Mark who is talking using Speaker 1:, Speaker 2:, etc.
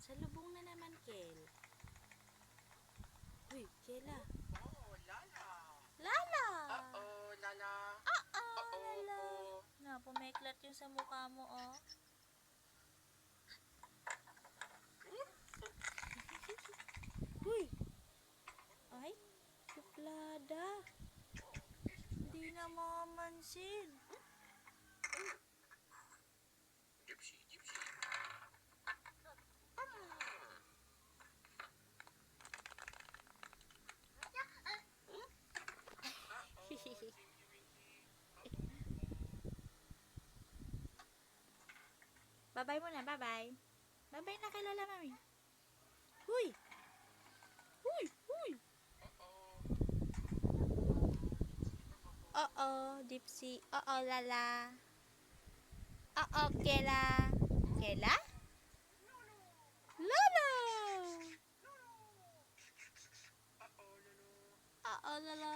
Speaker 1: Salubong na naman, Kel. Uy, Kela.
Speaker 2: Oh, Lala.
Speaker 1: Lala!
Speaker 2: Uh-oh, Lala.
Speaker 1: Lala. Na, pumeklat yung sa mukha mo, oh. Uy! Ay, suplada. Hindi na mamansin.
Speaker 2: Gypsy, gypsy.
Speaker 1: Bye-bye muna, bye-bye. Bye-bye na kay Lola Mami. Huy! Huy! Huy! Oo, Dipsy. Oo, Lala. Oo, Kela. Kela? Lola! Oo, Lala.